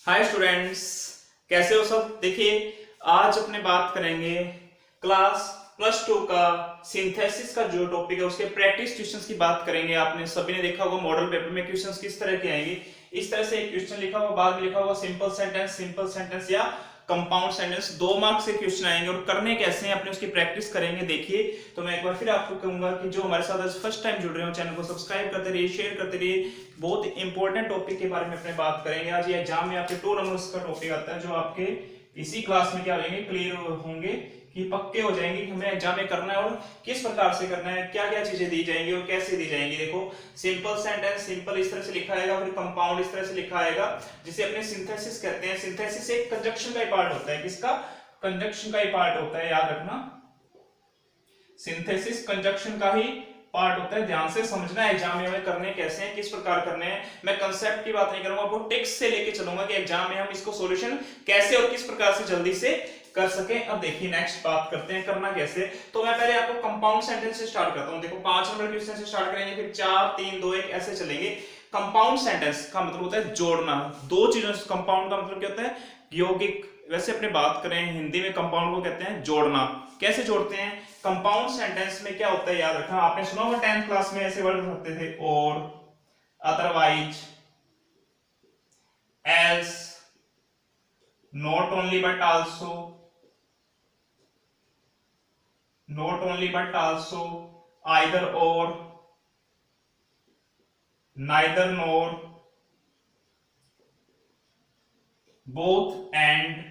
Hi students, कैसे हो सब। देखिए, आज अपने बात करेंगे क्लास प्लस टू का सिंथेसिस का जो टॉपिक है उसके प्रैक्टिस क्वेश्चंस की बात करेंगे। आपने सभी ने देखा होगा मॉडल पेपर में क्वेश्चंस किस तरह के आएंगे। इस तरह से एक क्वेश्चन लिखा होगा, बाद में लिखा होगा सिंपल सेंटेंस या कंपाउंड सेंटेंस। 2 मार्क्स से क्वेश्चन आएंगे और करने कैसे हैं अपने उसकी प्रैक्टिस करेंगे। देखिए, तो मैं एक बार फिर आपको कहूंगा कि जो हमारे साथ आज फर्स्ट टाइम जुड़ रहे हो चैनल को सब्सक्राइब करते रहिए, शेयर करते रहिए। बहुत इंपॉर्टेंट टॉपिक के बारे में अपने बात करेंगे। आज ये एग्जाम में आपके 2 नंबर्स का टॉपिक आता है जो आपके इसी क्लास में क्या हो जाएंगे, क्लियर होंगे कि पक्के हो जाएंगे कि हमें एग्जाम में करना है और किस प्रकार से करना है, क्या क्या चीजें दी जाएंगी और कैसे दी जाएंगी। देखो, सिंपल सेंटेंस सिंपल इस तरह से लिखा आएगा, फिर कंपाउंड इस तरह से लिखा आएगा, जिसे अपने सिंथेसिस कहते हैं। सिंथेसिस एक कंजक्शन का ही पार्ट होता है। किसका? कंजक्शन का ही पार्ट होता है, याद रखना। सिंथेसिस कंजक्शन का ही पार्ट होता है। ध्यान से समझना है एग्जाम में हमें करने कैसे हैं, किस प्रकार करने हैं। मैं कंसेप्ट की बात नहीं करूंगा, आपको टेक्स्ट से लेके चलूंगा कि एग्जाम में हम इसको सॉल्यूशन कैसे और किस प्रकार से जल्दी से कर सके। अब देखिए, नेक्स्ट बात करते हैं करना कैसे। तो मैं पहले आपको कंपाउंड सेंटेंस से स्टार्ट करता हूं। देखो, 5 नंबर क्वेश्चन से स्टार्ट करेंगे, फिर 4 3 2 1 ऐसे चलेंगे। कंपाउंड सेंटेंस का मतलब होता है जोड़ना। दो चीजों से कंपाउंड का मतलब क्या होता है? यौगिक। वैसे अपने बात करें हिंदी में, कंपाउंड को कहते हैं जोड़ना। कैसे जोड़ते हैं? कंपाउंड सेंटेंस में क्या होता है, याद रखना। आपने सुना होगा 10th क्लास में ऐसे वर्ड होते थे, और, otherwise, else, not only but also, not only but also, either और, नाइदर नोर, बोथ एंड।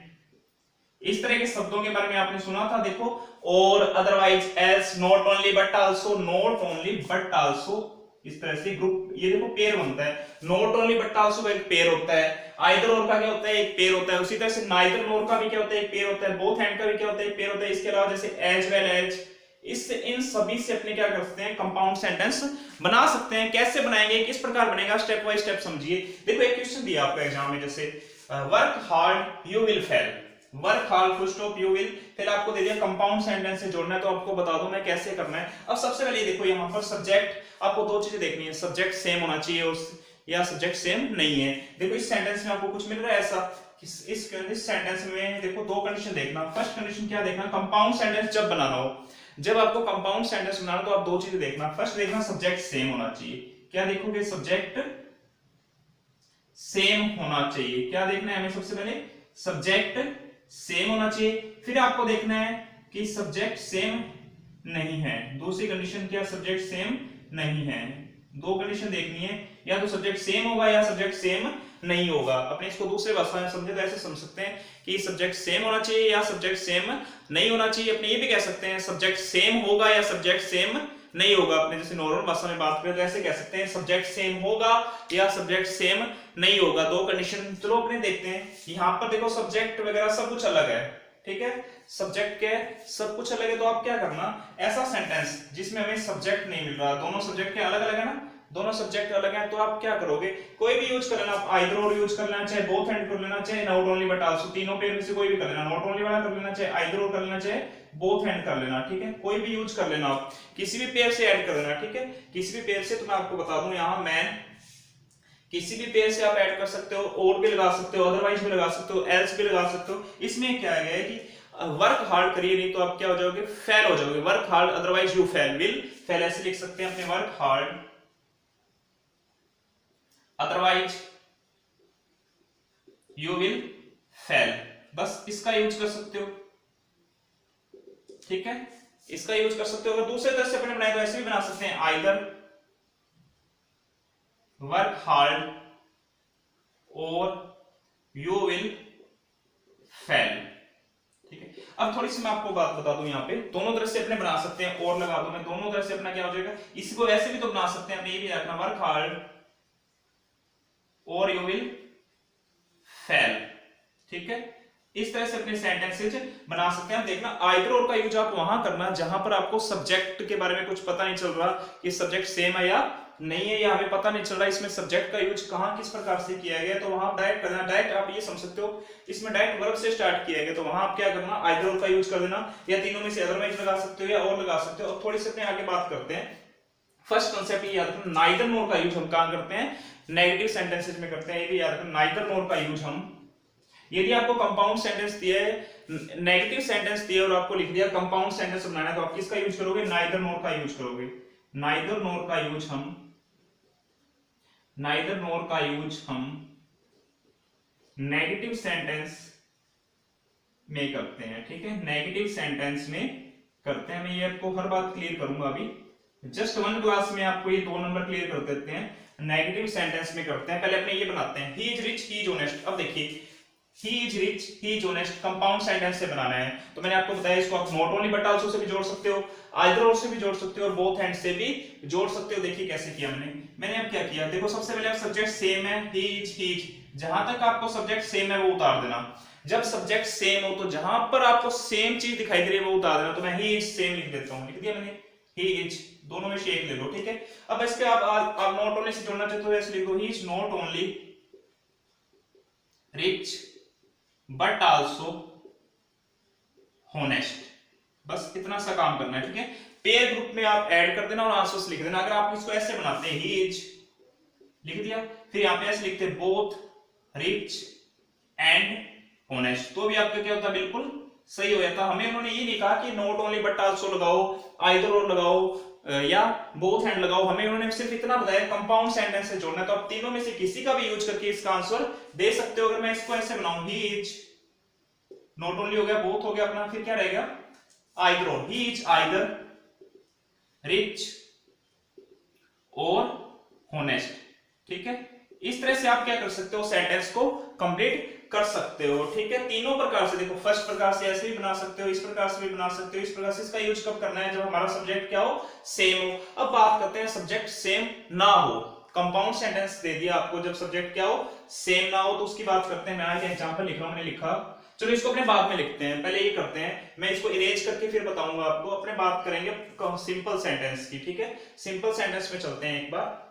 इस तरह के शब्दों के बारे में आपने सुना था। देखो, और, otherwise, else, not only but also, not only but also, इस तरह से ग्रुप, ये देखो पेयर बनता है। नॉट ओनली बट आल्सो का एक पेयर होता है। आइदर और का क्या होता है? एक पेयर होता है। उसी तरह से नाइदर नोर का भी क्या होता है? एक पेयर होता है। बोथ एंड का भी क्या होता है? एक पेयर होता है। इसके अलावा जैसे एज वेल एज, इससे इन सभी से अपने क्या कर सकते हैं? कंपाउंड सेंटेंस बना सकते हैं। कैसे बनाएंगे, किस प्रकार बनेगा, स्टेप बाय स्टेप समझिए। देखो, एक क्वेश्चन दिया आपको एग्जाम में, जैसे work hard you will fail, work hard full stop you will, फिर आपको दे दिया कंपाउंड सेंटेंस से जोड़ना है। तो आपको बता दूं मैं कैसे करना है। अब सबसे पहले देखो, यहाँ पर सब्जेक्ट आपको 2 चीजें देखनी है। सब्जेक्ट सेम होना चाहिए और या सब्जेक्ट सेम नहीं है। देखो, इस सेंटेंस में आपको कुछ मिल रहा है ऐसा कि इस सेंटेंस में देखो 2 कंडीशन देखना। फर्स्ट कंडीशन क्या देखना? कंपाउंड सेंटेंस जब बनाना हो, जब आपको कंपाउंड सेंटेंस बनाना तो आप 2 चीजें देखना। फर्स्ट देखना, सब्जेक्ट सेम होना चाहिए। क्या देखोगे? सब्जेक्ट सेम होना चाहिए। क्या देखना है हमें? सबसे पहले सब्जेक्ट सेम होना चाहिए। फिर आपको देखना है कि सब्जेक्ट सेम नहीं है। दूसरी कंडीशन क्या? सब्जेक्ट सेम नहीं है। 2 कंडीशन देखनी है, या तो सब्जेक्ट सेम होगा या सब्जेक्ट सेम नहीं होगा। अपने इसको दूसरे भाषा में समझे तो ऐसे समझ सकते हैं कि सब्जेक्ट सेम होना चाहिए या सब्जेक्ट सेम नहीं होना चाहिए। अपने ये भी कह सकते हैं सब्जेक्ट सेम होगा या सब्जेक्ट सेम नहीं होगा। अपने जैसे नॉर्मल भाषा में बात करें तो ऐसे कह सकते हैं सब्जेक्ट सेम होगा या सब्जेक्ट सेम नहीं होगा। 2 कंडीशन चलो अपने देखते हैं। यहाँ पर देखो, सब्जेक्ट वगैरह सब कुछ अलग है, ठीक है। सब्जेक्ट के सब कुछ अलग है, तो आप क्या करना, ऐसा सेंटेंस जिसमें हमें सब्जेक्ट नहीं मिल रहा, दोनों सब्जेक्ट के अलग अलग है ना, दोनों सब्जेक्ट अलग हैं, तो आप क्या करोगे? कोई भी यूज कर लेना। आप आइदर और यूज कर लेना, चाहे बोथ एंड कर लेना, चाहे नॉट ओनली बट आल्सो, तीनों पेयर में से कोई भी कर लेना। नॉट ओनली वाला कर लेना, चाहे आइदर और कर लेना, चाहे बोथ एंड कर लेना, ठीक है। कोई भी यूज कर लेना, आप किसी भी पेयर से ऐड कर लेना, ठीक है। किसी भी पेयर से, तो मैं आपको बता दूं यहाँ मैन, किसी भी पेयर से आप ऐड कर सकते हो, और भी लगा सकते हो, अदरवाइज भी लगा सकते हो, एल्स भी लगा सकते हो। इसमें क्या है कि वर्क हार्ड करिए, नहीं तो आप क्या हो जाओगे? फेल हो जाओगे। Work hard otherwise you fail, will fail ऐसे लिख सकते हैं अपने। Work hard otherwise you will fail, बस इसका यूज कर सकते हो, ठीक है। इसका यूज कर सकते हो। अगर दूसरे तरह से अपने बनाए तो ऐसे भी बना सकते हैं, आइदर वर्क हार्ड और यू विल फेल, ठीक है। अब थोड़ी सी मैं आपको बात बता दूं, यहाँ पे दोनों तरह से अपने बना सकते हैं। और लगा दूं मैं, दोनों तरह से अपना क्या हो जाएगा? इसको ऐसे भी तो बना सकते हैं, अपने ये भी रखना, वर्क हार्ड और यू विल फेल, ठीक है। इस तरह से अपने सेंटेंसेज बना सकते हैं। देखना, आइदर और का यूज आप वहां करना जहां पर आपको सब्जेक्ट के बारे में कुछ पता नहीं चल रहा कि सब्जेक्ट सेम है या नहीं है, या हमें पता नहीं चल रहा इसमें सब्जेक्ट का यूज कहां किस प्रकार से किया गया, तो वहां डायरेक्ट करना। डायरेक्ट आप ये समझ सकते हो, इसमें डायरेक्ट वर्ब से स्टार्ट किया गया, तो वहां आप क्या करना, आइदर और का यूज कर देना, या तीनों में से अदरवाइज लगा सकते हो या और लगा सकते हो। और थोड़ी सी अपने आगे बात करते हैं। फर्स्ट कॉन्सेप्ट ये याद रखना, नाइदर नोर का यूज हम कहां करते हैं? नेगेटिव सेंटेंसेस में करते हैं। ये भी याद रखना, नाइदर नोर का यूज हम यदि आपको कंपाउंड सेंटेंस दिया है, नेगेटिव सेंटेंस दिया और आपको लिख दिया कंपाउंड सेंटेंस बनाना है, तो आप किसका यूज करोगे? नाइदर नोर का यूज करोगे। नाइदर नोर का यूज हम नेगेटिव सेंटेंस में करते हैं, ठीक है, नेगेटिव सेंटेंस में करते हैं। मैं ये आपको हर बात क्लियर करूंगा अभी, जस्ट वन क्लास में आपको ये 2 नंबर क्लियर कर देते हैं। नेगेटिव सेंटेंस में करते हैं, पहले अपने ये बनाते हैं, he is rich, he is honest. अब देखिए, he is rich, he is honest compound sentence से बनाना है, तो मैंने आपको बताया इसको आप not only but also say भी जोड़ सकते हो, आइदर और से भी जोड़ सकते हो और बोथ एंड से भी जोड़ सकते हो। देखिए कैसे किया मैंने अब क्या किया, देखो सबसे पहले आप सब्जेक्ट सेम है, ही इज, जहां तक आपको सब्जेक्ट सेम है वो उतार देना। जब सब्जेक्ट सेम हो तो जहां पर आपको सेम चीज दिखाई दे रही है वो उतार देना। तो मैं ही इज सेम लिख देता हूं, लिख दिया मैंने, ही इज, दोनों में से एक ले लो, ठीक है। अब इसके आप नॉट ओनली से जोड़ना चाहते हो, ऐसे लिख दो, he is not only rich but also honest. बस इतना सा काम करना है, ठीक है। पेयर ग्रुप में आप ऐड कर देना और आंसर्स लिख देना। अगर आप इसको ऐसे बनाते हैं, ही इज लिख दिया, फिर यहां पे ऐसे लिखते बोथ रिच एंड होनेस्ट, तो भी आपका क्या होता है, बिल्कुल सही हो जाता। हमें उन्होंने ये नहीं कहा कि नॉट ओनली बट आल्सो लगाओ, आइदर और लगाओ या बोथ एंड लगाओ, हमें उन्होंने सिर्फ इतना बताया कंपाउंड सेंटेंस से जोड़ना है। तो आप तीनों में से किसी का भी यूज करके इसका आंसर दे सकते हो। अगर मैं इसको ऐसे बनाऊं, ही इज नॉट ओनली हो गया, बोथ हो गया अपना, फिर क्या रहेगा, आइदर और, ही इज आइदर रिच और होनेस्ट, ठीक है। इस तरह से आप क्या कर सकते हो, सेंटेंस को कंप्लीट कर सकते हो, ठीक है। तीनों प्रकार से, देखो फर्स्ट प्रकार से ऐसे भी बना सकते हो, इस प्रकार से भी बना सकते हो, इस प्रकार से। इसका यूज कब करना है, जब हमारा सब्जेक्ट क्या हो, सेम हो। अब बात करते हैं सब्जेक्ट सेम ना हो, कंपाउंड सेंटेंस दे दिया आपको, जब सब्जेक्ट क्या हो, सेम ना हो, तो उसकी बात करते हैं। मैं एक एग्जांपल लिख रहा हूं, मैंने लिखा, चलो इसको अपने बाद में लिखते हैं, पहले ये करते हैं, मैं इसको इरेज करके फिर बताऊंगा आपको। अपने बात करेंगे सिंपल सेंटेंस की, ठीक है। सिंपल सेंटेंस में चलते हैं एक बार,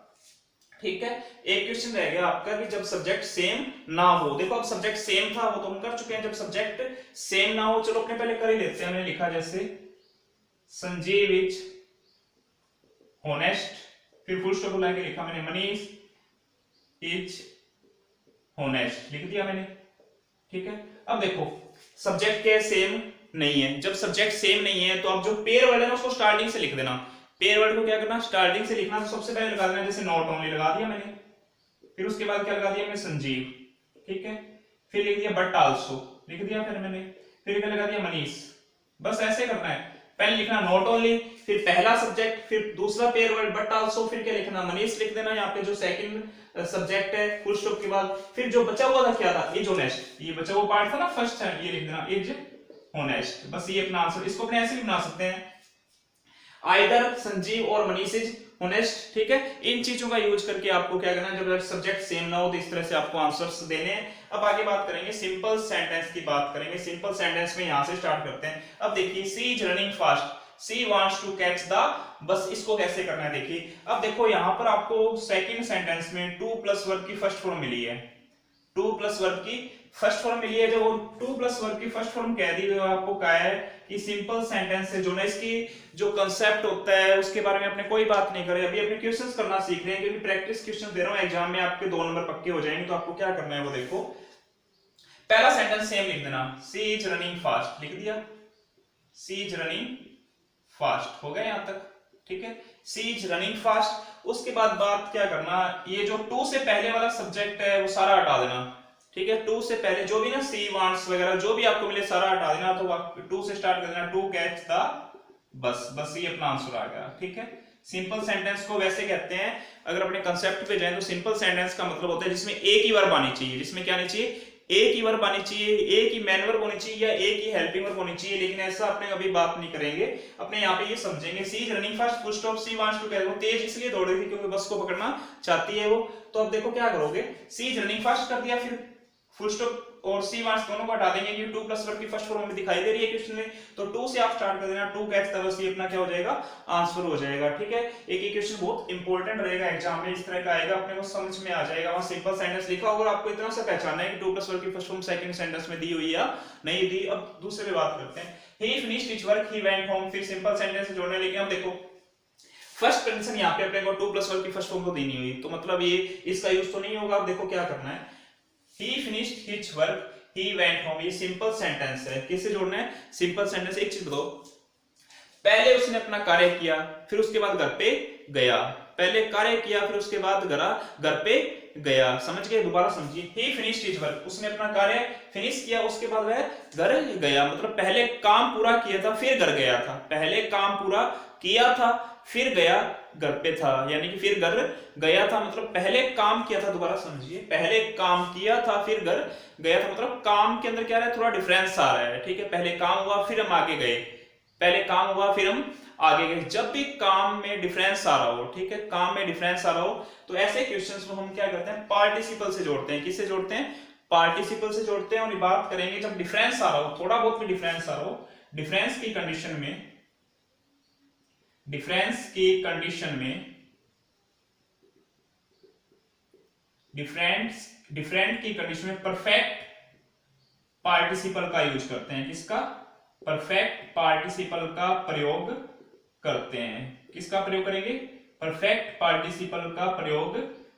ठीक है। एक क्वेश्चन रह गया आपका कि जब सब्जेक्ट सेम ना हो, देखो अब सब्जेक्ट सेम था वो तो हम कर चुके हैं, जब सब्जेक्ट सेम ना हो, चलो अपने पहले कर ही लेते हैं। मैंने लिखा जैसे संजीव इज होनेस्ट, फिर फुल स्टॉप लगा के लिखा मैंने मनीष इज होनेस्ट, लिख दिया मैंने, ठीक है। अब देखो सब्जेक्ट के सेम नहीं है, जब सब्जेक्ट सेम नहीं है तो अब जो पेयर वर्ड है ना उसको स्टार्टिंग से लिख देना। पेयर वर्ड को क्या करना, स्टार्टिंग से लिखना। तो सबसे पहले लगा देना, जैसे नॉट ओनली लगा दिया मैंने, फिर उसके बाद क्या लगा दिया मैंने, संजीव, ठीक है। फिर लिख दिया बट आल्सो, लिख दिया फिर मैंने, फिर क्या लगा दिया, मनीष। बस ऐसे करना है, पहले लिखना नॉट ओनली, फिर पहला सब्जेक्ट, फिर दूसरा पेयर वर्ड बट आल्सो, फिर क्या लिखना, मनीष लिख देना यहाँ पे जो सेकंड सब्जेक्ट है, फुल स्टॉप के बाद। फिर जो बचा हुआ था क्या था, इज होनेस्ट, ये बचा हुआ पार्ट था ना फर्स्ट है, ये लिख देना इज होनेस्ट। बस ये अपना आंसर, इसको अपने ऐसे भी बना सकते हैं, आइदर संजीव और मनीष इज होनेस्ट, ठीक है। इन चीजों का यूज करके आपको क्या करना है, जब सब्जेक्ट सेम ना हो तो इस तरह से आपको आंसर्स देने हैं। अब आगे बात करेंगे सिंपल सेंटेंस की, बात करेंगे सिंपल सेंटेंस में, यहां से स्टार्ट करते हैं। अब देखिए, she is running fast, she wants to catch the, bus इसको कैसे करना है देखिए। अब देखो यहां पर आपको सेकंड सेंटेंस में टू प्लस वर्ब की फर्स्ट फॉर्म मिली है, टू प्लस वर्ब की फर्स्ट फॉर्म मिली है। जब वो टू प्लस वर्ब की फर्स्ट फॉर्म कह दी, आपको कहा है कि सिंपल सेंटेंस से जो ना इसकी जो कंसेप्ट होता है उसके बारे में अपने कोई बात नहीं करे, अभी अपने क्वेश्चंस करना सीख रहे हैं, क्योंकि प्रैक्टिस क्वेश्चन दे रहा हूं, एग्जाम में आपके 2 नंबर पक्के हो जाएंगे। तो आपको क्या करना है वो देखो, पहला सेंटेंस सेम लिख देना, सी इज रनिंग फास्ट, लिख दिया, सी इज रनिंग फास्ट, हो गया यहां तक, ठीक है। सी इज रनिंग फास्ट, उसके बाद बात क्या करना, ये जो टू से पहले वाला सब्जेक्ट है वो सारा हटा देना, ठीक है। टू से पहले जो भी ना सी वांट्स वगैरह जो भी आपको मिले सारा हटा देना। तो टू से स्टार्ट कर देना, टू कैच द बस, बस ये अपना आंसर आ गया, ठीक है। सिंपल सेंटेंस को वैसे कहते हैं, अगर अपने कंसेप्ट पे जाएं तो सिंपल सेंटेंस का मतलब होता है जिसमें एक ही वर्ब आनी चाहिए, जिसमें क्या आनी चाहिए, एक ही वर्ब आनी चाहिए, एक ही मैन वर्ब होनी चाहिए या एक ही हेल्पिंग वर्ब होनी चाहिए। लेकिन ऐसा अपने अभी बात नहीं करेंगे, अपने यहाँ पे ये समझेंगे, she is running fast, full stop, she wants to catch, वो तेज इसलिए दौड़ रही थी क्योंकि बस को पकड़ना चाहती है वो। तो अब देखो क्या करोगे, सी इज रनिंग फास्ट कर दिया, फिर फुल स्टॉप और सी वांट्स दोनों को हटा देंगे क्योंकि टू प्लस वर्ब की फर्स्ट फॉर्म में दिखाई दे रही है क्वेश्चन में। तो टू से आप स्टार्ट कर देना, टू कैच द बस, ये अपना क्या हो जाएगा, आंसर हो जाएगा, ठीक है। एक ही क्वेश्चन बहुत इंपॉर्टेंट रहेगा एग्जाम में, इस तरह का आएगा, अपने को समझ में आ जाएगा। वहां सिंपल सेंटेंस लिखा होगा, आपको इतना सा पहचानना है कि टू प्लस वर्ब की फर्स्ट फॉर्म सेकंड सेंटेंस में दी हुई या नहीं दी। अब दूसरे पे बात करते हैं, ही finished his work, he went home, फिर सिंपल सेंटेंस से जोड़ना। लेकिन अब देखो फर्स्ट कंडीशन यहाँ पे अपने को टू प्लस वर्ब की फर्स्ट फॉर्म को दी नहीं हुई, तो मतलब ये इसका यूज तो नहीं होगा। अब देखो क्या करना है, he finished his work, he went home, ये सिंपल सेंटेंस है। किससे जोड़ना है? Simple sentence. एक चीज बताओ, पहले उसने अपना कार्य किया, फिर उसके बाद घर पे गया। पहले कार्य किया, फिर उसके बाद घर पे गया। समझ गए? दोबारा समझिए। ही फिनिश्ड हिज वर्क, उसने अपना कार्य फिनिश किया, उसके बाद वह घर गया। मतलब पहले काम पूरा किया था, फिर घर गया था। पहले काम पूरा किया था, फिर गया घर पे था, यानी कि फिर घर गया था मतलब पहले काम किया था। दोबारा समझिए, पहले काम किया था फिर घर गया था, मतलब काम के अंदर क्या है, थोड़ा डिफरेंस आ रहा है। ठीक है, पहले काम हुआ फिर हम आगे गए, पहले काम हुआ फिर हम आगे गए। जब भी काम में डिफरेंस आ रहा हो, ठीक है, काम में डिफरेंस आ रहा हो, तो ऐसे क्वेश्चंस को हम क्या करते हैं? पार्टिसिपल से जोड़ते हैं। किससे जोड़ते हैं? पार्टिसिपल से जोड़ते हैं। और ये बात करेंगे जब डिफरेंस आ रहा हो, थोड़ा बहुत भी डिफरेंस आ रहा हो, डिफरेंस की कंडीशन में, डिफरेंस की कंडीशन में, डिफरेंट की कंडीशन में परफेक्ट पार्टिसिपल का यूज करते हैं। किसका? परफेक्ट पार्टिसिपल का प्रयोग करते हैं। किसका प्रयोग करेंगे? परफेक्ट पार्टिसिपल का प्रयोग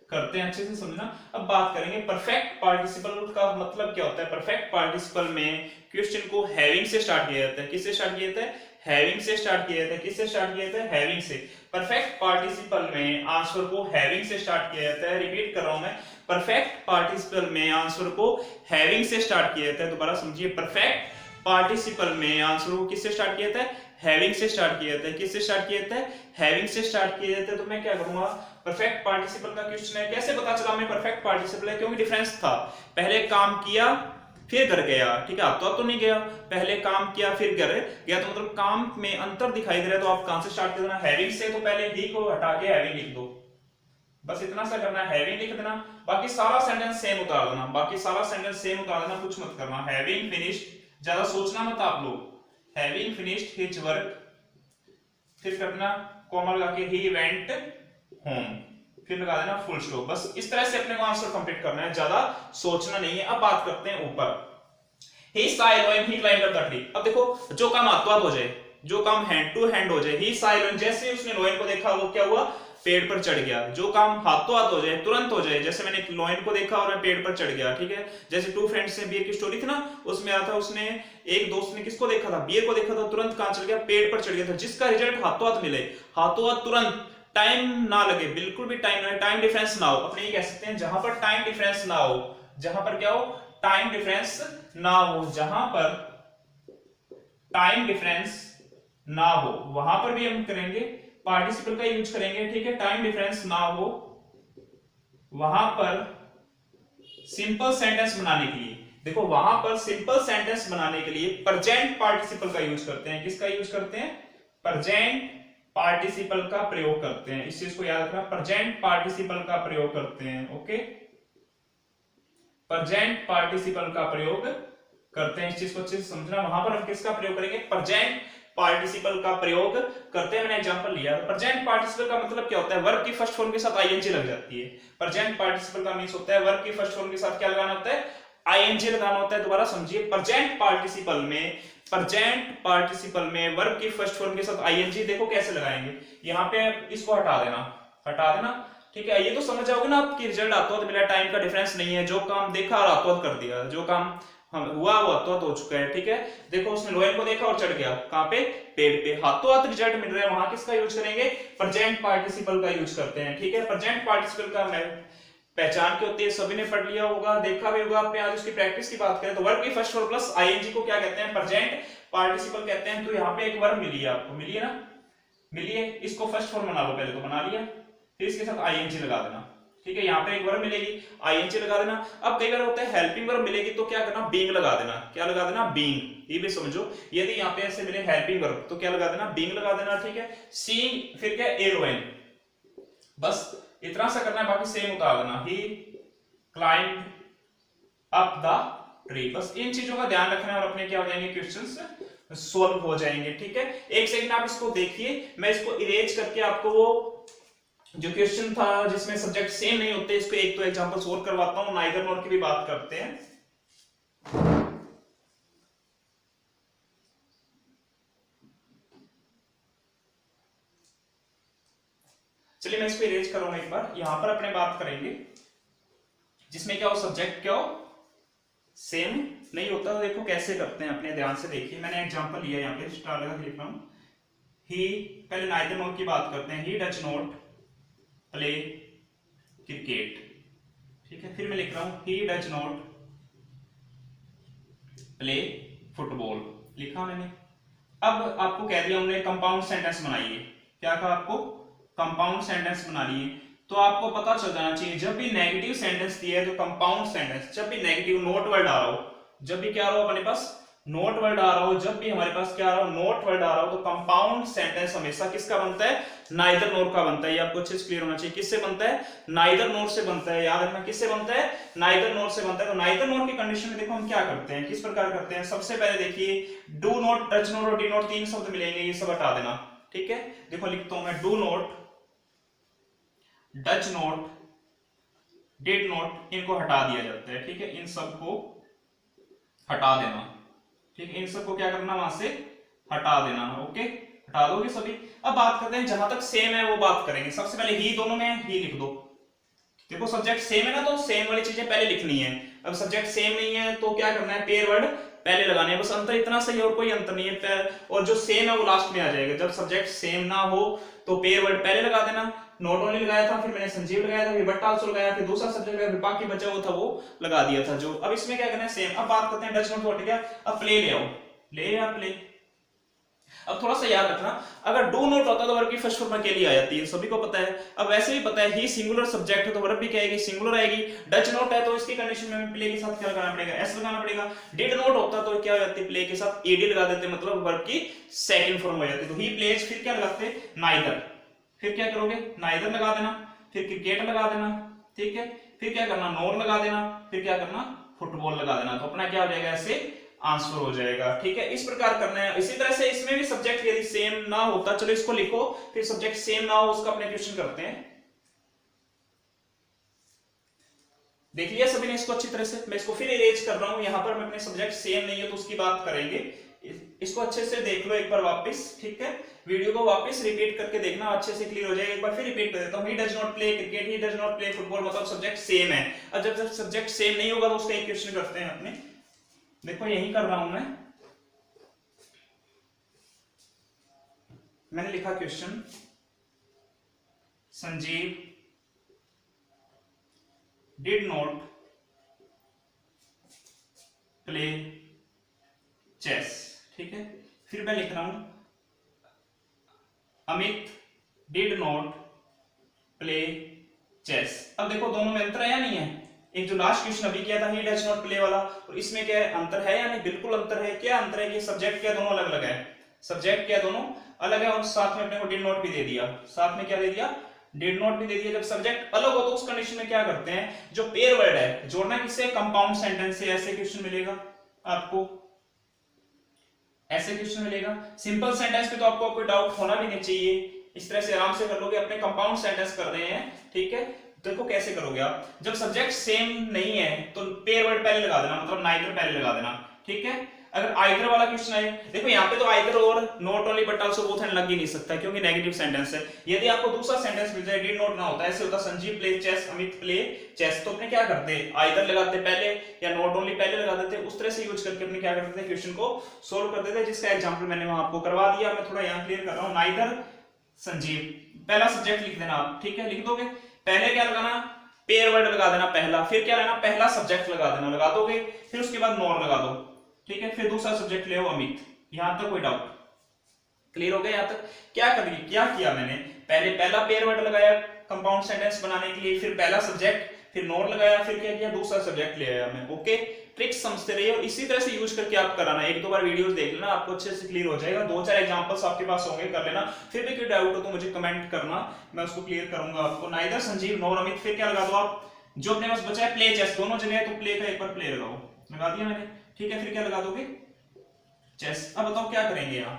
करते हैं। अच्छे से समझना। अब बात करेंगे परफेक्ट पार्टिसिपल का मतलब क्या होता है। परफेक्ट पार्टिसिपल में क्वेश्चन को हैविंग से स्टार्ट किया जाता है। किससे स्टार्ट किया जाता है? हैविंग से स्टार्ट किया जाता है। किससे स्टार्ट किया जाता है? हैविंग से। परफेक्ट पार्टिसिपल में आंसर को हैविंग से स्टार्ट किया जाता है। रिपीट कर रहा हूं मैं, परफेक्ट पार्टिसिपल में आंसर को हैविंग से स्टार्ट किया जाता है। दोबारा समझिए, परफेक्ट पार्टिसिपल में आंसर को किससे स्टार्ट किया जाता है? हैविंग से स्टार्ट किया जाता है। किससे स्टार्ट किया जाता है? हैविंग से स्टार्ट किया जाता है। तो मैं क्या करूंगा, परफेक्ट पार्टिसिपल का क्वेश्चन है, कैसे पता चला मैं परफेक्ट पार्टिसिपल है? क्योंकि डिफरेंस था, पहले काम किया फिर घर गया। ठीक है, अब तो नहीं गया, पहले काम किया फिर घर गया, तो मतलब काम में अंतर दिखाई दे रहा है। तो आप कहां से स्टार्ट कर देना? हैविंग से। तो पहले ही को हटा के हैविंग लिख दो, बस इतना सा करना है, हैविंग लिख देना। बाकी सारा सेंटेंस सेम उतार देना, बाकी सारा सेंटेंस सेम उतार देना, कुछ मत करना। हैविंग फिनिश्ड, ज्यादा सोचना मत आप लोग। हैविंग फिनिश्ड हिज वर्क, फिर करना कॉमा लगा के ही वेंट होम, फिर लगा देना फुल स्टॉप। बस इस तरह से अपने को आंसर कंप्लीट करना है, ज्यादा सोचना नहीं है। अब बात करते हैं ऊपर। ही saw a lion, he climbed up the tree। अब देखो, जो काम हाथों हाथ हो जाए, जो काम हैंड टू हैंड हो जाए, ही saw a lion, जैसे उसने लोयन को देखा, वो क्या हुआ? पेड़ पर चढ़ गया। जो काम हाथों हाथ हो जाए, तुरंत हो जाए, जैसे मैंने लोयन को देखा और मैं पेड़ पर चढ़ गया। ठीक है, जैसे टू फ्रेंड्स से बियर की स्टोरी थी ना, उसमें आता है, उसने एक दोस्त ने किसको देखा था? बियर को देखा था, तुरंत कहां चढ़ गया? पेड़ पर चढ़ गया था। जिसका रिजल्ट हाथों हाथ मिले, हाथों हाथ तुरंत, टाइम ना लगे, बिल्कुल भी टाइम ना, टाइम डिफरेंस ना हो। अपने ये कह सकते हैं, जहां पर टाइम डिफरेंस ना हो, जहां पर क्या हो? टाइम डिफरेंस ना हो, जहां पर टाइम डिफरेंस ना हो, वहां पर भी हम करेंगे पार्टिसिपल का यूज करेंगे। ठीक है, टाइम डिफरेंस ना हो, वहां पर सिंपल सेंटेंस बनाने के लिए, देखो वहां पर सिंपल सेंटेंस बनाने के लिए प्रेजेंट पार्टिसिपल का यूज करते हैं। किसका यूज करते हैं? प्रेजेंट पार्टिसिपल का प्रयोग करते हैं। इस चीज को याद रखना, प्रेजेंट पार्टिसिपल का प्रयोग करते हैं। ओके, प्रेजेंट पार्टिसिपल का प्रयोग करते हैं। इस चीज को अच्छे से समझना। वहां पर हम किसका प्रयोग करेंगे? प्रेजेंट पार्टिसिपल का प्रयोग करते हैं। मैंने एग्जांपल लिया। प्रेजेंट पार्टिसिपल का मतलब क्या होता है? वर्ब की फर्स्ट फॉर्म के साथ आईएनजी लग जाती है। प्रेजेंट पार्टिसिपल का मींस होता है वर्ब की फर्स्ट फॉर्म के साथ क्या लगाना होता है? आईएनजी लगाना होता है। दोबारा समझिए, प्रेजेंट पार्टिसिपल में, प्रेजेंट पार्टिसिपल में वर्ब की फर्स्ट फॉर्म के साथ आईएनजी देखो कैसे लगाएंगे। यहां पे इसको हटा देना, हटा देना। ठीक है, ये तो समझ जाओगे ना आपकी रिजल्ट हाथों हाथ मिला, टाइम का डिफरेंस नहीं है, जो काम देखा और हाथों हाथ कर दिया, जो काम हम हुआ वो हाथों हाथ हो चुका है। ठीक है, देखो उसने लोयन को देखा और चढ़ गया, कहां पे? पेड़ पे। हाथों हाथ रिजल्ट मिल रहा है, वहां किसका यूज करेंगे? प्रेजेंट पार्टिसिपल का यूज करते हैं। ठीक है, प्रेजेंट पार्टिसिपल का मैं पहचान क्या होती है सभी ने पढ़ लिया होगा, देखा भी होगा आपने। आज उसकी प्रैक्टिस की बात करें तो वर्ब की फर्स्ट फॉर्म प्लस आईएनजी को क्या कहते हैं? प्रेजेंट पार्टिसिपल कहते हैं। तो यहाँ पे एक वर्ब मिली है आपको, मिली है ना? मिली है, इसको फर्स्ट फॉर्म बना लो। पहले तो बना लिया, फिर इसके साथ आईएनजी लगा देना। ठीक है, यहाँ पे एक वर्ब मिलेगी, आईएनजी लगा देना। अब कई बार होता है हेल्पिंग वर्ब मिलेगी तो क्या करना? बीइंग लगा देना। क्या लगा देना? बीइंग। ये भी समझो, यदि यहाँ पे ऐसे मिले हेल्पिंग वर्ब तो क्या लगा देना? बीइंग लगा देना। ठीक है, सीइंग, फिर क्या? ए लोइन। बस इतना सा करना है, बाकी सेम उतार देना। ही क्लाइंब अप द ट्री। बस इन चीजों का ध्यान रखना है और अपने क्या हो जाएंगे? क्वेश्चंस सॉल्व हो जाएंगे। ठीक है, एक सेकंड आप इसको देखिए, मैं इसको इरेज करके आपको वो जो क्वेश्चन था जिसमें सब्जेक्ट सेम नहीं होते, इसको एक तो एग्जांपल सोल्व करवाता हूं, नाइदर नॉर की भी बात करते हैं। चलिए मैं इसको इरेज कर रहा हूं एक बार। यहां पर अपने बात करेंगे जिसमें क्या हो? सब्जेक्ट क्या हो? सेम नहीं होता। तो देखो कैसे करते हैं, अपने ध्यान से देखिए। मैंने एग्जांपल लिया यहाँ पे, स्टार लगा के लिख रहा हूँ। ही, पहले नाइदर नोट की बात करते हैं। He does not play cricket, ठीक है। फिर मैं लिख रहा हूँ he does not play football, लिखा मैंने। अब आपको कह दिया हमने कंपाउंड सेंटेंस बनाइए। क्या कहा आपको? कंपाउंड सेंटेंस बना लिए। तो आपको पता चल जाना चाहिए जब भी नेगेटिव सेंटेंस दिया है तो कंपाउंड सेंटेंस, जब भी नेगेटिव नोट वर्ड आ रहा हो, जब भी क्या आ रहा हो अपने पास नोट वर्ड आ रहा हो, जब भी हमारे पास क्या आ रहा हो नोट वर्ड आ रहा हो, तो कंपाउंड सेंटेंस हमेशा किसका बनता है? नाइदर नोर का बनता है। ये आपको अच्छे से क्लियर होना चाहिए। किससे बनता है? नाइदर नोर से बनता है। याद रखना किससे बनता है? नाइदर नोर से बनता है। तो नाइदर नोर की कंडीशन में देखो हम क्या करते हैं, किस प्रकार करते हैं। सबसे पहले देखिए डू नॉट, डज नॉट और डी नॉट तीन शब्द मिलेंगे, ये सब हटा देना, ठीक है। देखो लिखता हूं मैं, do not, does not, did not, इनको हटा दिया जाता है, ठीक है। इन सबको हटा देना, ठीक है। इन सबको क्या करना, वहां से हटा देना, ओके। हटा दोगे सभी। अब बात करते हैं जहां तक सेम है वो बात करेंगे। सबसे पहले ही, दोनों में ही लिख दो। देखो सब्जेक्ट सेम है ना, तो सेम वाली चीजें पहले लिखनी है। अब सब्जेक्ट सेम नहीं है तो क्या करना है, पेयर वर्ड पहले लगाने हैं। बस अंतर इतना सही है और कोई अंतर नहीं है। और जो सेम है वो लास्ट में आ जाएगा। जब सब्जेक्ट सेम ना हो तो पेयर वर्ड पहले लगा देना। नॉट ओनली लगाया था, फिर मैंने संजीव लगाया था, फिर बट आल्सो लगाया, फिर दूसरा सब्जेक्ट लगाया, फिर बाकी बचा हुआ था वो लगा दिया था जो। अब इसमें क्या करना है, सेम। अब बात करते हैं डज नॉट व्हाट क्या। अब प्ले ले आओ, ले या प्ले। अब थोड़ा सा याद रखना, अगर डू नॉट होता तो वर्ब की फर्स्ट फॉर्म अकेली आ जाती है, सभी को पता है। अब वैसे भी पता है ही सिंगुलर सब्जेक्ट है तो वर्ब भी क्या आएगी, सिंगुलर आएगी। डज नॉट है तो इसकी कंडीशन में प्ले के साथ क्या लगाना पड़ेगा, एस लगाना पड़ेगा। डिड नॉट होता तो क्या हो जाती, प्ले के साथ ईडी लगा देते, मतलब वर्ब की सेकंड फॉर्म हो जाती। तो ही प्लेज, फिर क्या लगाते, नाइदर, फिर क्या करोगे, नाइदर लगा देना, फिर क्रिकेट लगा देना, ठीक है। फिर क्या करना, नोर लगा देना, फिर क्या करना, फुटबॉल लगा देना। तो अपना क्या हो जाएगा, ऐसे आंसर हो जाएगा, ठीक है। इस प्रकार करना है। इसी तरह से इसमें भी सब्जेक्ट यदि सेम ना होता, चलो इसको लिखो, फिर सब्जेक्ट सेम ना हो उसका अपने क्वेश्चन करते हैं। देख लिया सभी ने इसको अच्छी तरह से। मैं इसको फिर इरेज कर रहा हूं, यहां पर मैं अपने सब्जेक्ट सेम नहीं है तो उसकी बात करेंगे। इसको अच्छे से देख लो एक बार वापस, ठीक है। वीडियो को वापस रिपीट करके देखना, अच्छे से क्लियर हो जाएगा। एक बार फिर रिपीट कर देता हूं, he does not play cricket, he does not play football, मतलब सब्जेक्ट सेम है। अब जब सब्जेक्ट सेम नहीं होगा तो उसका एक क्वेश्चन करते हैं अपने। देखो यही कर रहा हूं मैंने लिखा question, Sanjeev did not play chess, ठीक है। फिर मैं लिख रहा हूं Amit did not play chess. अब देखो दोनों में अंतर है या नहीं है। एक जो लास्ट क्वेश्चन अभी किया था ही डज नॉट प्ले वाला, और इसमें क्या है, अंतर है या नहीं, बिल्कुल अंतर है। क्या अंतर है कि सब्जेक्ट क्या दोनों अलग अलग है, सब्जेक्ट क्या दोनों अलग है। और साथ में अपने को डिड नॉट भी दे दिया, साथ में क्या दे दिया, डिड नॉट भी दे दिया। जब सब्जेक्ट अलग हो तो उस कंडीशन में क्या करते हैं, जो पेयर वर्ड है जोड़ना किससे, कंपाउंड सेंटेंस से। ऐसे क्वेश्चन मिलेगा आपको, ऐसे क्वेश्चन मिलेगा। सिंपल सेंटेंस पे तो आपको कोई डाउट होना भी नहीं चाहिए, इस तरह से आराम से कर लोगे। अपने कंपाउंड सेंटेंस कर रहे हैं, ठीक है। देखो कैसे करोगे आप, जब सब्जेक्ट सेम नहीं है तो पेयर वर्ड पहले लगा देना, मतलब नाइदर पहले लगा देना, ठीक है। अगर आइदर वाला क्वेश्चन आए, देखो यहाँ पे तो आइदर और not only but also both and लग ही नहीं सकता क्योंकि नेगेटिव सेंटेंस है। यदि आपको दूसरा सेंटेंस मिल जाए डिड नॉट ना होता, ऐसे होता Sanjeev play chess, Amit play chess, तो अपने क्या करते, आइदर लगाते पहले या नॉट ओनली पहले लगा देते। उस तरह से यूज करके अपने क्या करते थे, क्वेश्चन को सोल्व कर देते, जिसका एग्जांपल मैंने वहां आपको करवा दिया। मैं थोड़ा यहाँ क्लियर कर रहा हूँ। नाइदर संजीव, पहला सब्जेक्ट लिख देना आप, ठीक है। लिख दोगे, पहले क्या लगाना, पेयर वर्ड लगा देना पहला, फिर क्या लेना, पहला सब्जेक्ट लगा देना, लगा दोगे, फिर उसके बाद नॉर लगा दो, ठीक है। फिर दूसरा सब्जेक्ट ले आओ अमित। यहां तक कोई डाउट क्लियर हो गया? यहां तक क्या करिए, क्या किया मैंने, पहले पहला पेयर वर्ड लगाया कंपाउंड सेंटेंस बनाने के लिए, फिर पहला सब्जेक्ट, फिर नॉर लगाया, फिर क्या किया, दूसरा सब्जेक्ट ले आया मैं, ओके। ट्रिक्स समझते रहिए और इसी तरह से यूज करके आप कराना। एक दो बार वीडियोस देख लेना, आपको अच्छे से क्लियर हो जाएगा। दो चार एग्जांपल्स आपके पास होंगे, कर लेना। फिर भी कोई डाउट हो तो मुझे कमेंट करना, मैं उसको क्लियर करूंगा आपको। नाइदर संजीव नॉर अमित, फिर क्या लगा दो आप, जो अपने पास बचा है प्ले चेस, दोनों जगह तो प्ले का एक बार प्ले लगाओ, लगा दिया मैंने, ठीक है। फिर क्या लगा दोगे, चेस। अब बताओ क्या करेंगे यहाँ,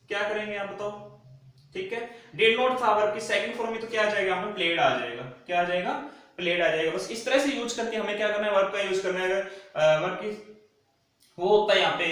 क्या करेंगे आप बताओ, ठीक है। डिड नॉट था, वर्ब की सेकंड फॉर्म में तो क्या आ जाएगा, यहाँ पे प्लेड आ जाएगा, क्या आ जाएगा, प्लेड आ जाएगा। बस इस तरह से यूज करके हमें क्या करना है, वर्ब का यूज करना है। वर्ब की वो होता है यहाँ पे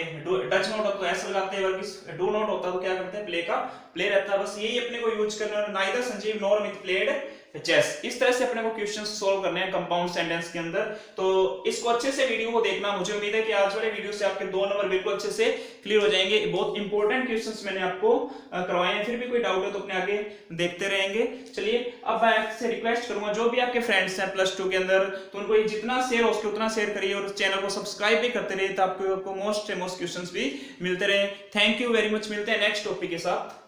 डच नॉट होता तो ऐसे लगाते हैं, वर्ब की डू नॉट होता तो क्या करते हैं, प्ले का प्ले रहता है। बस यही अपने को यूज करना है। Neither Sanjeev nor Amit played chess. इस तरह से अपने को क्वेश्चंस सॉल्व करने हैं कंपाउंड सेंटेंस के अंदर। तो इसको अच्छे से वीडियो को देखना, मुझे उम्मीद है कि आज वाले वीडियो से आपके 2 नंबर बिल्कुल अच्छे से क्लियर हो जाएंगे। बहुत इंपॉर्टेंट क्वेश्चंस मैंने आपको करवाए हैं, फिर भी कोई डाउट है तो अपने आगे देखते रहेंगे। चलिए अब मैं आपसे रिक्वेस्ट करूंगा जो भी आपके फ्रेंड्स हैं प्लस 2 के अंदर, तो उनको जितना शेयर हो सके उतना शेयर करिए और चैनल को सब्सक्राइब भी करते रहिए, तो आपको मोस्ट क्वेश्चंस भी मिलते रहे। थैंक यू वेरी मच, मिलते हैं नेक्स्ट टॉपिक के साथ।